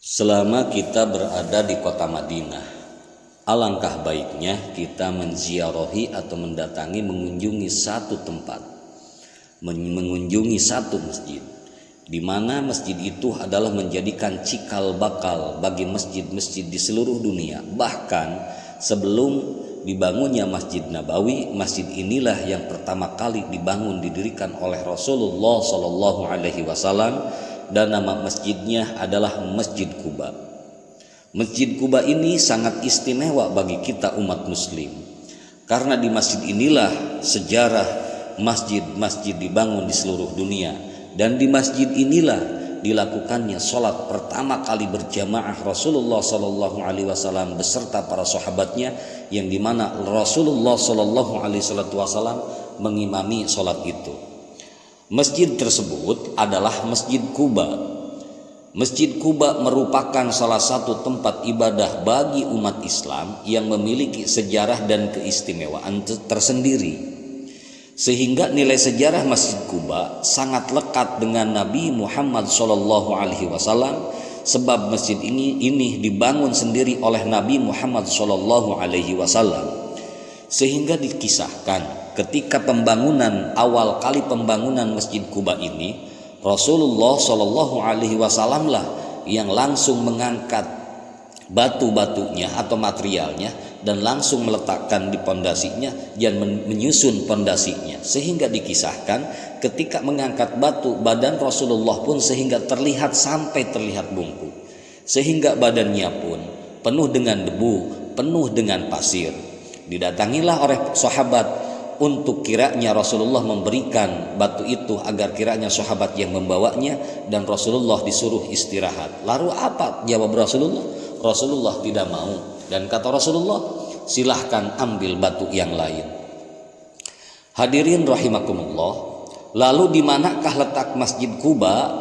Selama kita berada di kota Madinah, alangkah baiknya kita menziarahi atau mendatangi, mengunjungi satu tempat, mengunjungi satu masjid, di mana masjid itu adalah menjadikan cikal bakal bagi masjid-masjid di seluruh dunia. Bahkan sebelum dibangunnya Masjid Nabawi, masjid inilah yang pertama kali didirikan oleh Rasulullah Shallallahu Alaihi Wasallam, dan nama masjidnya adalah Masjid Quba. Masjid Quba ini sangat istimewa bagi kita umat muslim, karena di masjid inilah sejarah masjid-masjid dibangun di seluruh dunia, dan di masjid inilah dilakukannya sholat pertama kali berjamaah Rasulullah Shallallahu Alaihi Wasallam beserta para sahabatnya, yang dimana Rasulullah Shallallahu Alaihi Wasallam mengimami sholat itu. Masjid tersebut adalah Masjid Quba. Masjid Quba merupakan salah satu tempat ibadah bagi umat Islam yang memiliki sejarah dan keistimewaan tersendiri, sehingga nilai sejarah Masjid Quba sangat lekat dengan Nabi Muhammad Shallallahu Alaihi Wasallam, sebab masjid ini dibangun sendiri oleh Nabi Muhammad Shallallahu Alaihi Wasallam, sehingga dikisahkan ketika awal kali pembangunan Masjid Quba ini, Rasulullah Shallallahu Alaihi Wasallam lah yang langsung mengangkat batu-batunya atau materialnya dan langsung meletakkan di pondasinya dan menyusun pondasinya, sehingga dikisahkan ketika mengangkat batu, badan Rasulullah pun sehingga terlihat bungkuk, sehingga badannya pun penuh dengan debu, penuh dengan pasir. Didatangilah oleh sahabat untuk kiranya Rasulullah memberikan batu itu agar kiranya sahabat yang membawanya, dan Rasulullah disuruh istirahat. Lalu apa jawab Rasulullah? Rasulullah tidak mau, dan kata Rasulullah, silahkan ambil batu yang lain. Hadirin rahimakumullah, lalu di manakah letak Masjid Quba?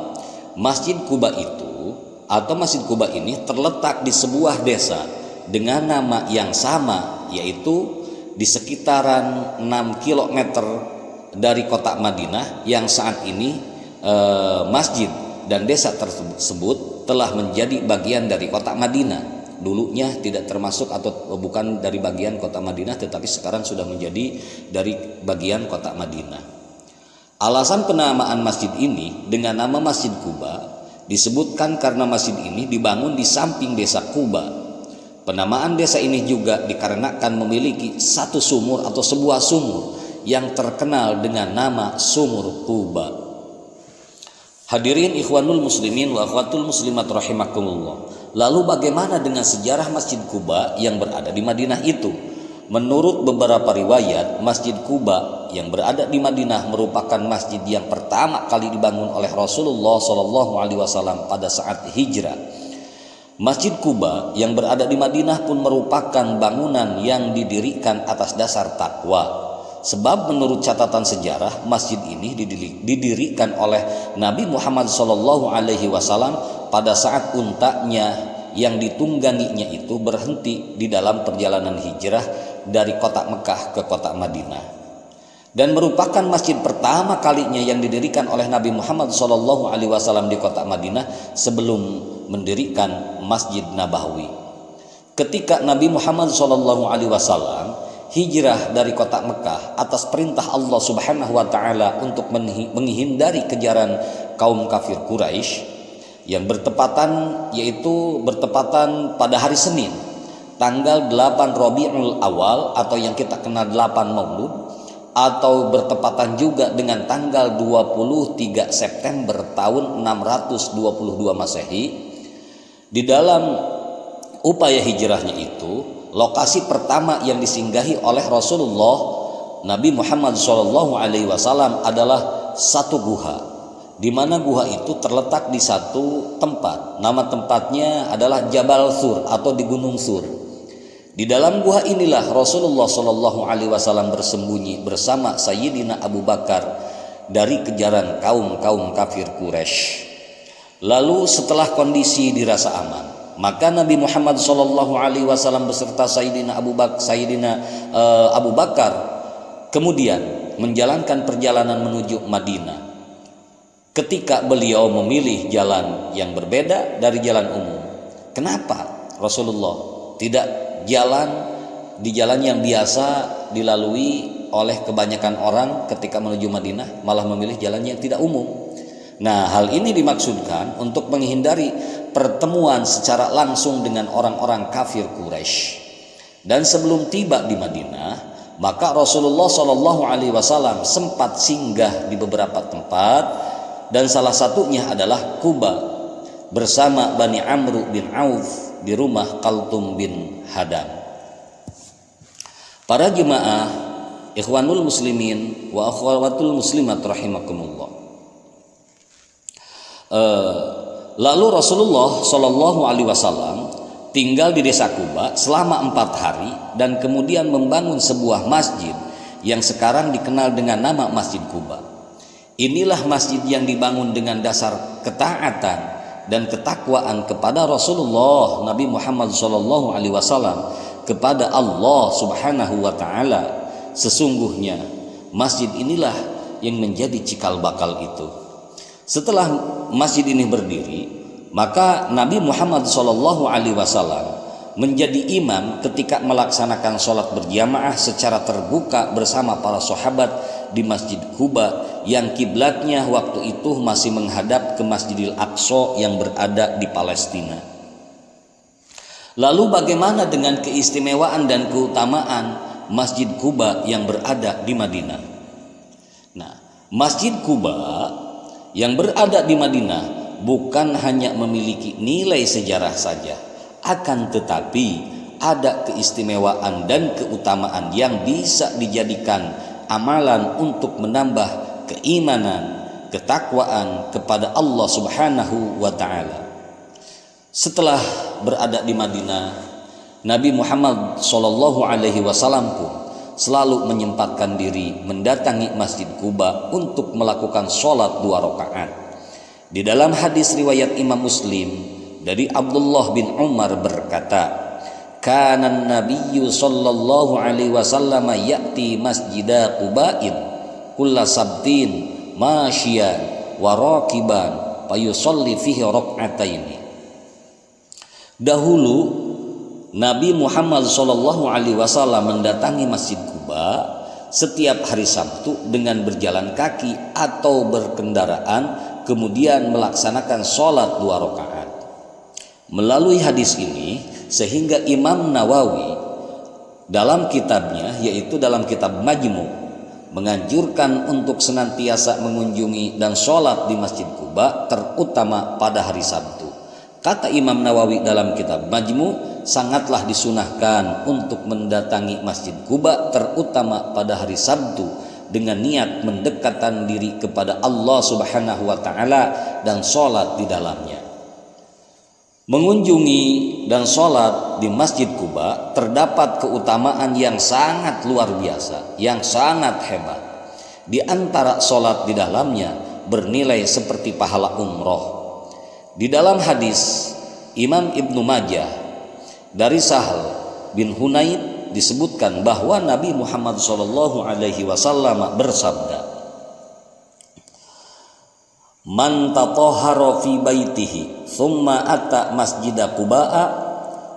Masjid Quba itu atau Masjid Quba ini terletak di sebuah desa dengan nama yang sama, yaitu di sekitaran 6 km dari kota Madinah, yang saat ini masjid dan desa tersebut telah menjadi bagian dari kota Madinah. Dulunya tidak termasuk atau bukan dari bagian kota Madinah, tetapi sekarang sudah menjadi dari bagian kota Madinah. Alasan penamaan masjid ini dengan nama Masjid Quba disebutkan karena masjid ini dibangun di samping desa Quba. Penamaan desa ini juga dikarenakan memiliki satu sumur atau sebuah sumur yang terkenal dengan nama Sumur Quba. Hadirin ikhwanul muslimin wa akhwatul muslimat rahimakumullah. Lalu bagaimana dengan sejarah Masjid Quba yang berada di Madinah itu? Menurut beberapa riwayat, Masjid Quba yang berada di Madinah merupakan masjid yang pertama kali dibangun oleh Rasulullah SAW pada saat hijrah. Masjid Quba yang berada di Madinah pun merupakan bangunan yang didirikan atas dasar takwa, sebab menurut catatan sejarah masjid ini didirikan oleh Nabi Muhammad Shallallahu Alaihi Wasallam pada saat untanya yang ditungganginya itu berhenti di dalam perjalanan hijrah dari kota Mekah ke kota Madinah, dan merupakan masjid pertama kalinya yang didirikan oleh Nabi Muhammad Shallallahu Alaihi Wasallam di kota Madinah sebelum mendirikan Masjid Nabawi. Ketika Nabi Muhammad Shallallahu Alaihi Wasallam hijrah dari kota Mekah atas perintah Allah Subhanahu Wa Taala untuk menghindari kejaran kaum kafir Quraisy, yang bertepatan pada hari Senin tanggal 8 Rabiul Awal atau yang kita kenal 8 Maulud, atau bertepatan juga dengan tanggal 23 September tahun 622 Masehi. Di dalam upaya hijrahnya itu, lokasi pertama yang disinggahi oleh Rasulullah Nabi Muhammad SAW adalah satu guha, di mana guha itu terletak di satu tempat. Nama tempatnya adalah Jabal Sur atau di Gunung Sur. Di dalam gua inilah Rasulullah Shallallahu Alaihi Wasallam bersembunyi bersama Sayyidina Abu Bakar dari kejaran kaum kafir Quraisy. Lalu setelah kondisi dirasa aman, maka Nabi Muhammad Shallallahu Alaihi Wasallam beserta Sayyidina Abu Bakar kemudian menjalankan perjalanan menuju Madinah. Ketika beliau memilih jalan yang berbeda dari jalan umum, Kenapa Rasulullah tidak jalan di jalan yang biasa dilalui oleh kebanyakan orang ketika menuju Madinah, malah memilih jalan yang tidak umum? Nah, hal ini dimaksudkan untuk menghindari pertemuan secara langsung dengan orang-orang kafir Quraisy. Dan sebelum tiba di Madinah, maka Rasulullah Shallallahu Alaihi Wasallam sempat singgah di beberapa tempat, dan salah satunya adalah Quba bersama Bani Amr bin Auf di rumah Kaltum bin Hadam. Para jemaah ikhwanul muslimin wa akhwatul muslimat rahimakumullah. Lalu Rasulullah Shallallahu Alaihi Wasallam tinggal di desa Quba selama 4 hari dan kemudian membangun sebuah masjid yang sekarang dikenal dengan nama Masjid Quba. Inilah masjid yang dibangun dengan dasar ketaatan dan ketakwaan kepada Rasulullah Nabi Muhammad Shallallahu Alaihi Wasallam kepada Allah Subhanahu Wa Taala. Sesungguhnya masjid inilah yang menjadi cikal bakal itu. Setelah masjid ini berdiri, maka Nabi Muhammad Shallallahu Alaihi Wasallam menjadi imam ketika melaksanakan sholat berjamaah secara terbuka bersama para sahabat di Masjid Quba yang kiblatnya waktu itu masih menghadap ke Masjidil Aqsa yang berada di Palestina. Lalu bagaimana dengan keistimewaan dan keutamaan Masjid Quba yang berada di Madinah? Nah, Masjid Quba yang berada di Madinah bukan hanya memiliki nilai sejarah saja, akan tetapi ada keistimewaan dan keutamaan yang bisa dijadikan amalan untuk menambah keimanan, ketakwaan kepada Allah Subhanahu wa Ta'ala. Setelah berada di Madinah, Nabi Muhammad Shallallahu Alaihi Wasallam pun selalu menyempatkan diri mendatangi Masjid Quba untuk melakukan sholat 2 rakaat. Di dalam hadis riwayat Imam Muslim dari Abdullah bin Umar berkata, "Kana an-nabiyyu sallallahu alaihi wasallam ya'ti masjida Quba'in kulla sabtin masyian wa raqiban fa yusalli fihi rak'ataini." Dahulu Nabi Muhammad sallallahu alaihi wasallam mendatangi Masjid Quba setiap hari Sabtu dengan berjalan kaki atau berkendaraan, kemudian melaksanakan sholat 2 rakaat. Melalui hadis ini sehingga Imam Nawawi dalam kitabnya, yaitu dalam kitab Majmu', menganjurkan untuk senantiasa mengunjungi dan sholat di Masjid Quba, terutama pada hari Sabtu. Kata Imam Nawawi dalam kitab Majmu', sangatlah disunahkan untuk mendatangi Masjid Quba terutama pada hari Sabtu dengan niat mendekatkan diri kepada Allah Subhanahu wa Ta'ala dan sholat di dalamnya. Mengunjungi dan sholat di Masjid Quba terdapat keutamaan yang sangat luar biasa, yang sangat hebat. Di antara sholat di dalamnya bernilai seperti pahala umroh. Di dalam hadis Imam Ibnu Majah dari Sahal bin Hunaid disebutkan bahwa Nabi Muhammad Shallallahu Alaihi Wasallam bersabda, "Man tatahhara fi baitihi, thumma ata masjida Quba'a,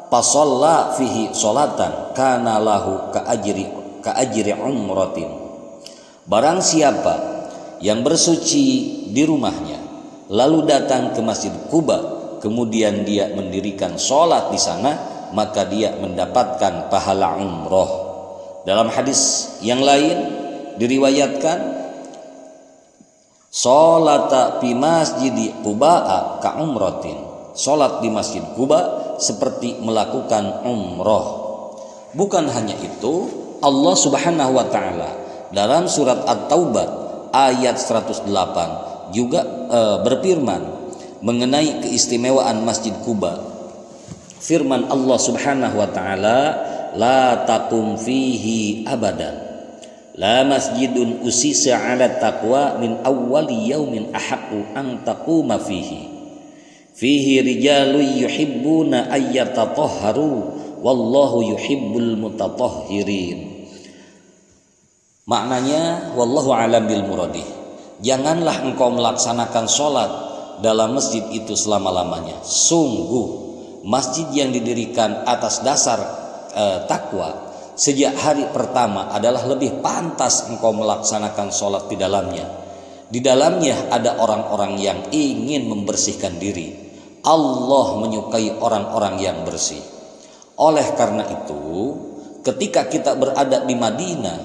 fasalla fihi sholatan, kana lahu ka ajri umratin." Barang siapa yang bersuci di rumahnya, lalu datang ke Masjid Quba, kemudian dia mendirikan sholat di sana, maka dia mendapatkan pahala umroh. Dalam hadis yang lain diriwayatkan, "Sholata fi masjidi Quba'a ka umratin." Sholat di Masjid Quba seperti melakukan umroh. Bukan hanya itu, Allah Subhanahu wa Ta'ala dalam surat At-Taubah ayat 108 juga berfirman mengenai keistimewaan Masjid Quba. Firman Allah Subhanahu wa Ta'ala, "La taqum fihi abadan, la masjidun usisa 'ala taqwa min awwali yaumin ahaqqu an taquma fihi rijalun yuhibbuna ayyatatahharu wallahu yuhibbul mutatahhirin." Maknanya, wallahu a'lam bil muradih. Janganlah engkau melaksanakan sholat dalam masjid itu selama-lamanya. Sungguh masjid yang didirikan atas dasar takwa sejak hari pertama adalah lebih pantas engkau melaksanakan sholat di dalamnya. Di dalamnya ada orang-orang yang ingin membersihkan diri. Allah menyukai orang-orang yang bersih. Oleh karena itu, ketika kita berada di Madinah,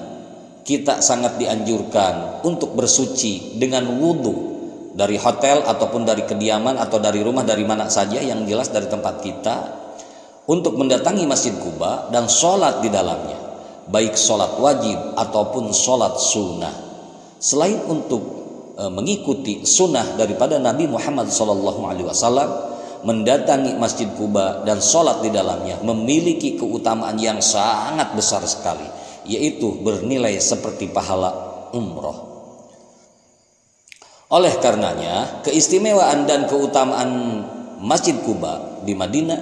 kita sangat dianjurkan untuk bersuci dengan wudhu dari hotel ataupun dari kediaman atau dari rumah, dari mana saja yang jelas dari tempat kita, untuk mendatangi Masjid Quba dan sholat di dalamnya, baik sholat wajib ataupun sholat sunnah. Selain untuk mengikuti sunnah daripada Nabi Muhammad SAW, mendatangi Masjid Quba dan sholat di dalamnya memiliki keutamaan yang sangat besar sekali, yaitu bernilai seperti pahala umroh. Oleh karenanya, keistimewaan dan keutamaan Masjid Quba di Madinah,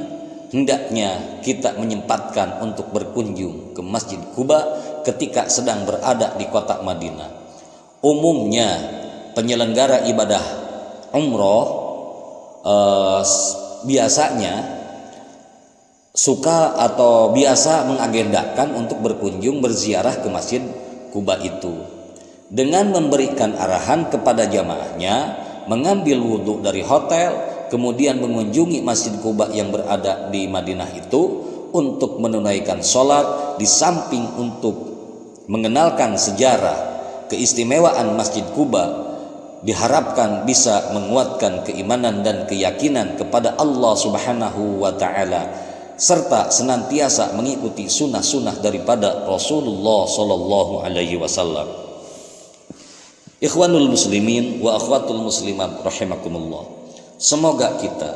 hendaknya kita menyempatkan untuk berkunjung ke Masjid Quba ketika sedang berada di kota Madinah. Umumnya penyelenggara ibadah umroh biasanya suka atau biasa mengagendakan untuk berkunjung berziarah ke Masjid Quba itu dengan memberikan arahan kepada jamaahnya mengambil wudhu dari hotel, kemudian mengunjungi Masjid Quba yang berada di Madinah itu untuk menunaikan sholat, di samping untuk mengenalkan sejarah keistimewaan Masjid Quba. Diharapkan bisa menguatkan keimanan dan keyakinan kepada Allah Subhanahu wa Ta'ala, serta senantiasa mengikuti sunnah-sunnah daripada Rasulullah Sallallahu Alaihi Wasallam. Ikhwanul muslimin wa akhwatul muslimat rahimakumullah, semoga kita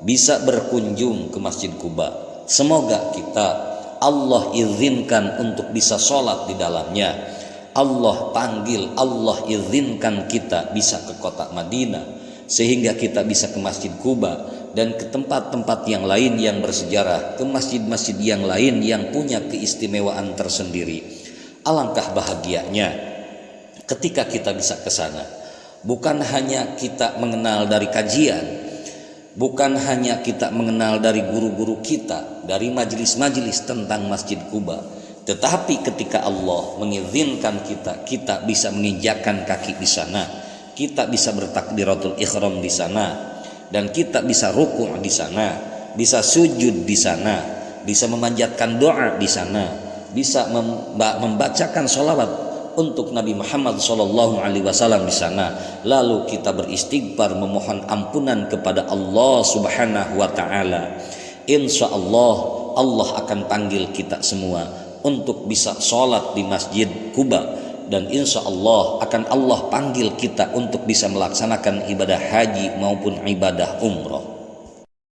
bisa berkunjung ke Masjid Quba. Semoga kita Allah izinkan untuk bisa sholat di dalamnya. Allah panggil, Allah izinkan kita bisa ke kota Madinah, sehingga kita bisa ke Masjid Quba dan ke tempat-tempat yang lain yang bersejarah, ke masjid-masjid yang lain yang punya keistimewaan tersendiri. Alangkah bahagianya ketika kita bisa ke sana. Bukan hanya kita mengenal dari kajian, bukan hanya kita mengenal dari guru-guru kita, dari majelis-majelis tentang Masjid Quba, tetapi ketika Allah mengizinkan kita bisa menginjakkan kaki di sana, kita bisa bertakbiratul ihram di sana, dan kita bisa ruku' di sana, bisa sujud di sana, bisa memanjatkan doa di sana, bisa membacakan sholawat untuk Nabi Muhammad SAW di sana, lalu kita beristighfar memohon ampunan kepada Allah Subhanahu wa Ta'ala. Insya Allah, Allah akan panggil kita semua untuk bisa sholat di Masjid Quba, dan insya Allah akan Allah panggil kita untuk bisa melaksanakan ibadah haji maupun ibadah umroh.